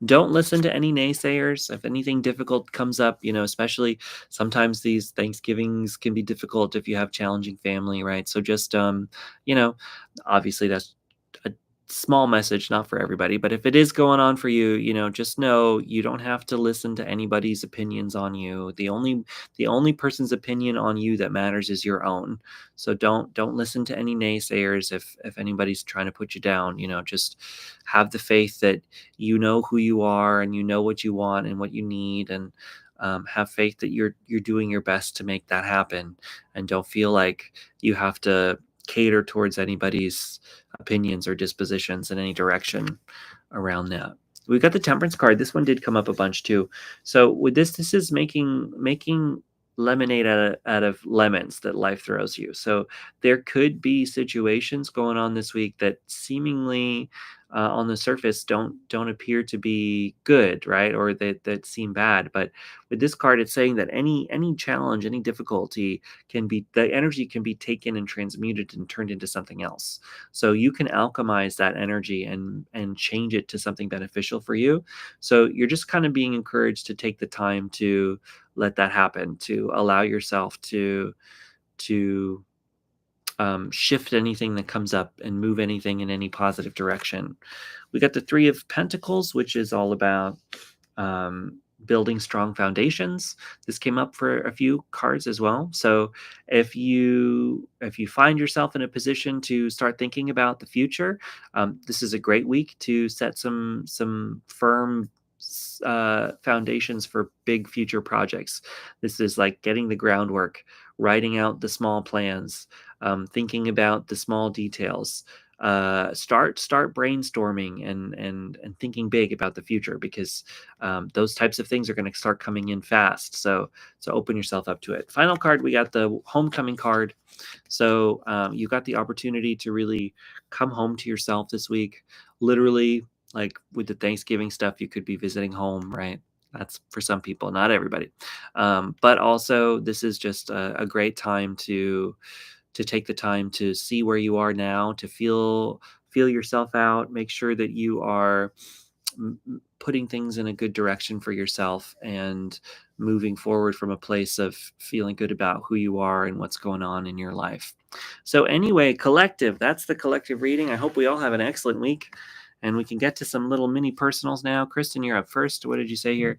Don't listen to any naysayers. If anything difficult comes up, especially sometimes these Thanksgivings can be difficult if you have challenging family, right? So just, obviously that's a small message, not for everybody, but if it is going on for you, just know you don't have to listen to anybody's opinions on you. The only person's opinion on you that matters is your own. So don't listen to any naysayers if anybody's trying to put you down. Just have the faith that you know who you are and you know what you want and what you need, and have faith that you're doing your best to make that happen, and don't feel like you have to cater towards anybody's opinions or dispositions in any direction around that. We got the Temperance card. This one did come up a bunch too. So with this is making lemonade out of lemons that life throws you. So there could be situations going on this week that seemingly on the surface don't appear to be good, right? Or that seem bad. But with this card, it's saying that any challenge, any difficulty the energy can be taken and transmuted and turned into something else. So you can alchemize that energy and change it to something beneficial for you. So you're just kind of being encouraged to take the time to let that happen, to allow yourself to shift anything that comes up and move anything in any positive direction. We got the Three of Pentacles, which is all about building strong foundations. This came up for a few cards as well. So if you find yourself in a position to start thinking about the future, this is a great week to set some firm foundations for big future projects. This is like getting the groundwork, writing out the small plans, thinking about the small details. Start brainstorming and thinking big about the future, because those types of things are going to start coming in fast. So open yourself up to it. Final card, we got the Homecoming card. So you got the opportunity to really come home to yourself this week. Literally, like with the Thanksgiving stuff, you could be visiting home, right? That's for some people, not everybody. But also, this is just a great time to take the time to see where you are now, to feel yourself out, make sure that you are putting things in a good direction for yourself and moving forward from a place of feeling good about who you are and what's going on in your life. So anyway, collective, that's the collective reading. I hope we all have an excellent week, and we can get to some little mini personals now. Kristen, you're up first. What did you say here?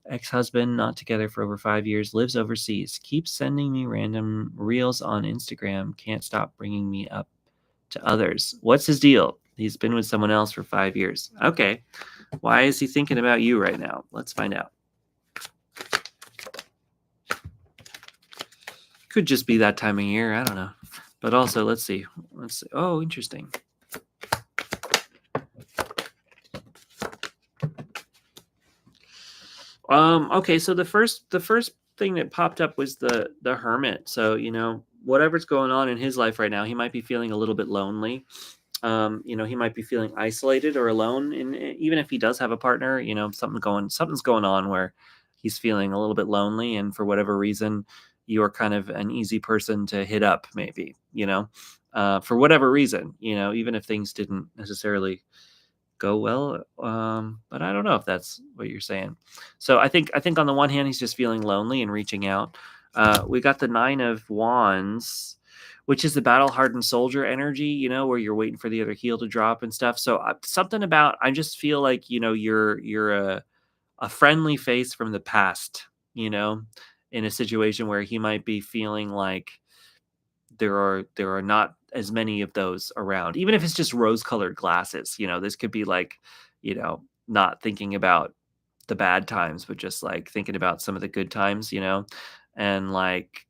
Ex-husband, not together for over 5 years, lives overseas, keeps sending me random reels on Instagram, can't stop bringing me up to others. What's his deal? He's been with someone else for 5 years. Okay. Why is he thinking about you right now? Let's find out. Could just be that time of year. I don't know. But also, let's see. Oh, interesting. Okay, so the first thing that popped up was the Hermit. So, whatever's going on in his life right now, he might be feeling a little bit lonely. He might be feeling isolated or alone, and even if he does have a partner, something's going on where he's feeling a little bit lonely, and for whatever reason, you're kind of an easy person to hit up, maybe, for whatever reason, even if things didn't necessarily go well. But I don't know if that's what you're saying. So I think on the one hand, he's just feeling lonely and reaching out. We got the Nine of Wands, which is the battle hardened soldier energy, where you're waiting for the other heel to drop and stuff. So something about, I just feel like, you're a friendly face from the past, you know, in a situation where he might be feeling like there are not as many of those around. Even if it's just rose-colored glasses, this could be like, not thinking about the bad times, but just like thinking about some of the good times, and like,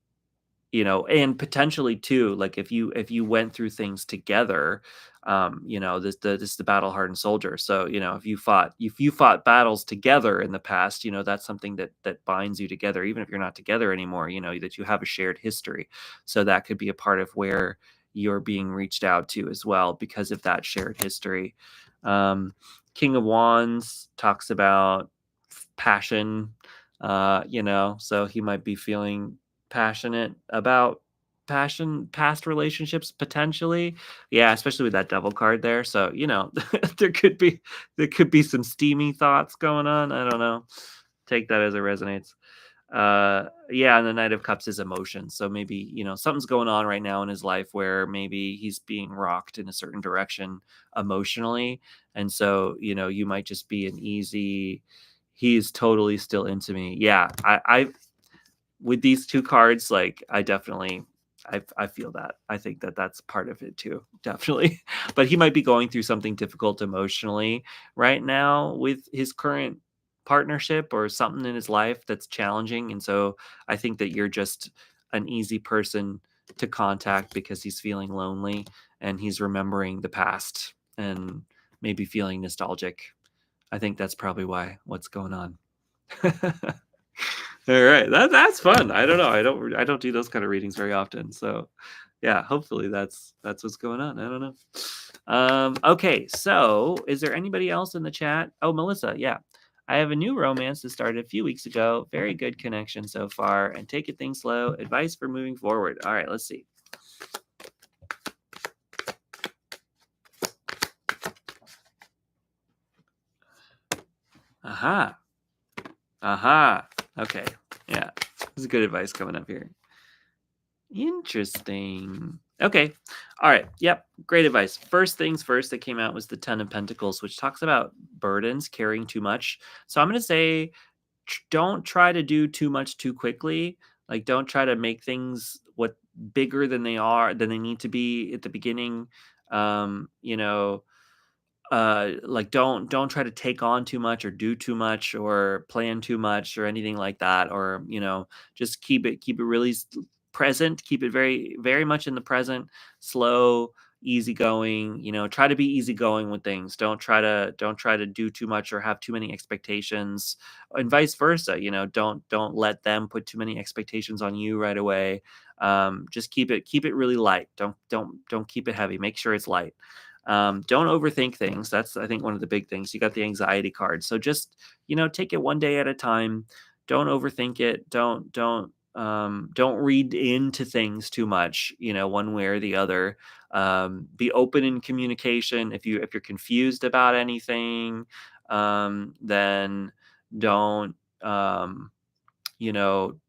and potentially too, like if you went through things together, this is the battle hardened soldier. So, if you fought battles together in the past, that's something that binds you together, even if you're not together anymore, that you have a shared history. So that could be a part of where you're being reached out to as well because of that shared history. Um, King of Wands talks about passion, so he might be feeling passionate about past relationships potentially. Yeah, especially with that devil card there. So, there could be some steamy thoughts going on. I don't know. Take that as it resonates. Yeah, and the Knight of Cups is emotion. So maybe, something's going on right now in his life where maybe he's being rocked in a certain direction emotionally. And so, you might just be an easy, he's totally still into me. Yeah, I with these two cards, like I definitely, I feel that. I think that that's part of it too, definitely. But he might be going through something difficult emotionally right now with his current partnership or something in his life that's challenging. And so I think that you're just an easy person to contact because he's feeling lonely and he's remembering the past and maybe feeling nostalgic. I think that's probably what's going on. All right, that's fun. I don't know. I don't do those kind of readings very often. So, yeah, hopefully that's what's going on. I don't know. Okay, so is there anybody else in the chat? Oh, Melissa, yeah. I have a new romance that started a few weeks ago. Very good connection so far, and take it things slow. Advice for moving forward. All right, let's see. Aha. Aha. Okay. Yeah. This is good advice coming up here. Interesting. Okay. All right. Yep. Great advice. First things first that came out was the Ten of Pentacles, which talks about burdens, carrying too much. So I'm going to say don't try to do too much too quickly. Like, don't try to make things what bigger than they need to be at the beginning. Um, you know, like don't try to take on too much or do too much or plan too much or anything like that, or just keep it really present, keep it very very much in the present, slow, easygoing. Try to be easygoing with things. Don't try to do too much or have too many expectations, and vice versa. Don't let them put too many expectations on you right away. Just keep it really light. Don't keep it heavy. Make sure it's light. Don't overthink things. That's, I think, one of the big things. You got the anxiety card. So just, take it one day at a time. Don't overthink it. Don't read into things too much, one way or the other. Be open in communication. If you're confused about anything, then don't,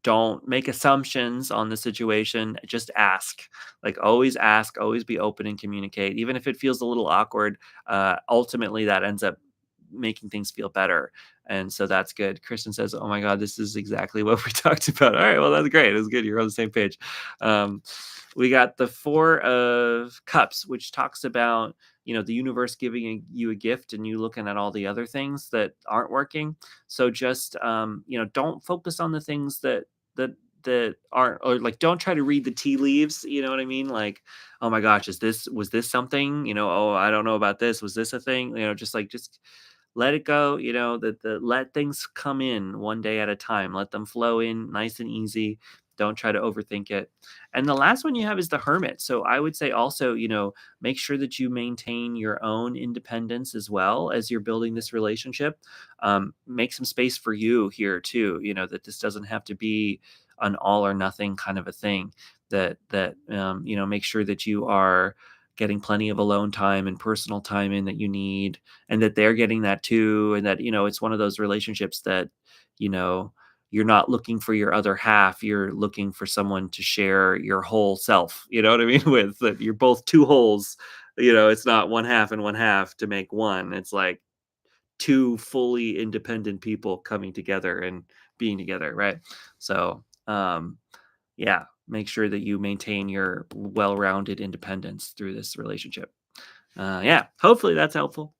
don't make assumptions on the situation. Just ask. Like, always ask, always be open and communicate, even if it feels a little awkward. Ultimately that ends up making things feel better. And so that's good. Kristen says, oh my God, this is exactly what we talked about. All right, well, that's great. It's good. You're on the same page. We got the Four of Cups, which talks about, the universe giving you a gift and you looking at all the other things that aren't working. So just, don't focus on the things that that aren't, or like, don't try to read the tea leaves. You know what I mean? Like, oh my gosh, was this something? Oh, I don't know about this. Was this a thing? Just let it go. Let things come in one day at a time. Let them flow in nice and easy. Don't try to overthink it. And the last one you have is the Hermit. So I would say also, make sure that you maintain your own independence as well as you're building this relationship. Make some space for you here too. That this doesn't have to be an all or nothing kind of a thing. Make sure that you are getting plenty of alone time and personal time in that you need, and that they're getting that too, and that it's one of those relationships that you know you're not looking for your other half, you're looking for someone to share your whole self, you know what I mean, with that you're both two wholes. It's not one half and one half to make one. It's like two fully independent people coming together and being together, right? So yeah, make sure that you maintain your well-rounded independence through this relationship. Yeah, hopefully that's helpful.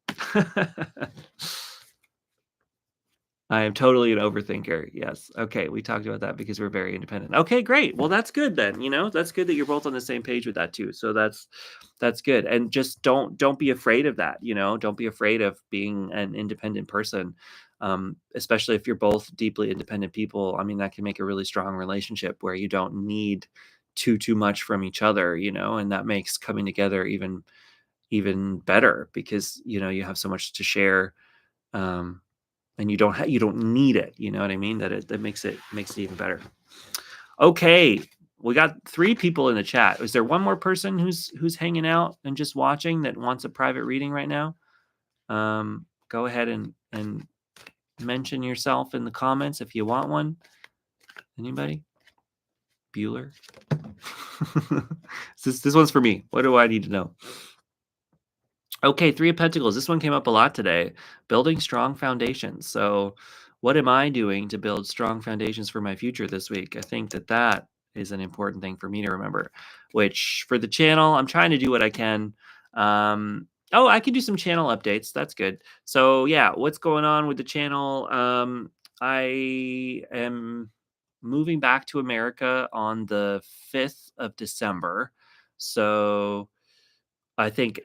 I am totally an overthinker. Yes. Okay. We talked about that because we're very independent. Okay, great. Well, that's good then. That's good that you're both on the same page with that too. So that's good. And just don't be afraid of that. Don't be afraid of being an independent person. Especially if you're both deeply independent people. I mean, that can make a really strong relationship where you don't need too much from each other, and that makes coming together even better because you have so much to share. Um, and you don't need it. You know what I mean? That makes it even better. Okay, we got 3 people in the chat. Is there one more person who's hanging out and just watching that wants a private reading right now? Go ahead and mention yourself in the comments if you want one. Anybody? Bueller. This one's for me. What do I need to know? Okay, 3 of Pentacles. This one came up a lot today. Building strong foundations. So, what am I doing to build strong foundations for my future this week? I think that is an important thing for me to remember. Which for the channel, I'm trying to do what I can. I can do some channel updates. That's good. So, yeah, what's going on with the channel? I am moving back to America on the 5th of December. So, I think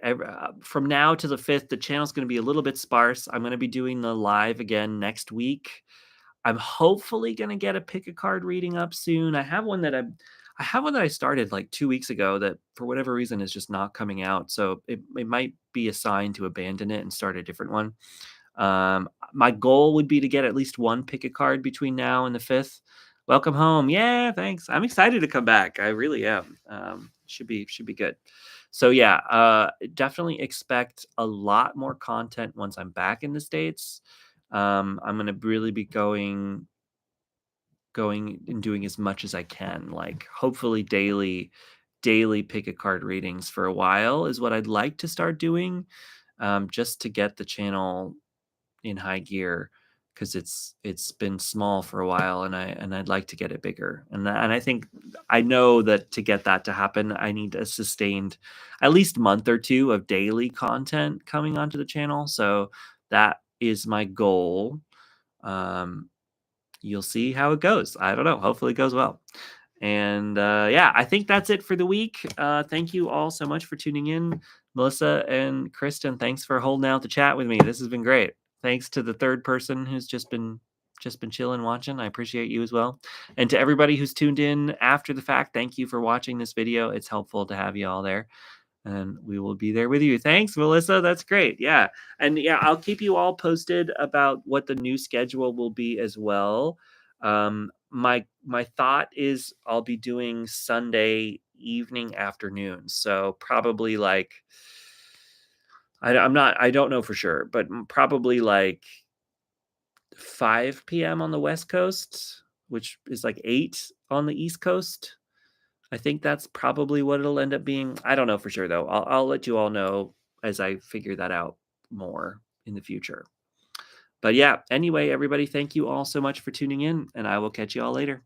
from now to the 5th, the channel's going to be a little bit sparse. I'm going to be doing the live again next week. I'm hopefully going to get a pick a card reading up soon. I have one that I started like 2 weeks ago that for whatever reason is just not coming out. So it might be a sign to abandon it and start a different one. My goal would be to get at least one pick a card between now and the 5th. Welcome home. Yeah, thanks. I'm excited to come back. I really am. Should be good. So yeah, definitely expect a lot more content once I'm back in the States. I'm going to really be going and doing as much as I can, like hopefully daily pick a card readings for a while is what I'd like to start doing, just to get the channel in high gear, because it's been small for a while and I'd like to get it bigger. And I think I know that to get that to happen, I need a sustained at least month or 2 of daily content coming onto the channel. So that is my goal. You'll see how it goes. I don't know. Hopefully it goes well. And yeah, I think that's it for the week. Thank you all so much for tuning in. Melissa and Kristen, thanks for holding out the chat with me. This has been great. Thanks to the third person who's just been chilling watching. I appreciate you as well. And to everybody who's tuned in after the fact, thank you for watching this video. It's helpful to have you all there. And we will be there with you. Thanks, Melissa. That's great. Yeah. And yeah, I'll keep you all posted about what the new schedule will be as well. My thought is I'll be doing Sunday evening afternoons. So probably like I don't know for sure, but probably like 5 p.m. on the West Coast, which is like 8 on the East Coast. I think that's probably what it'll end up being. I don't know for sure though. I'll let you all know as I figure that out more in the future. But yeah, anyway, everybody, thank you all so much for tuning in, and I will catch you all later.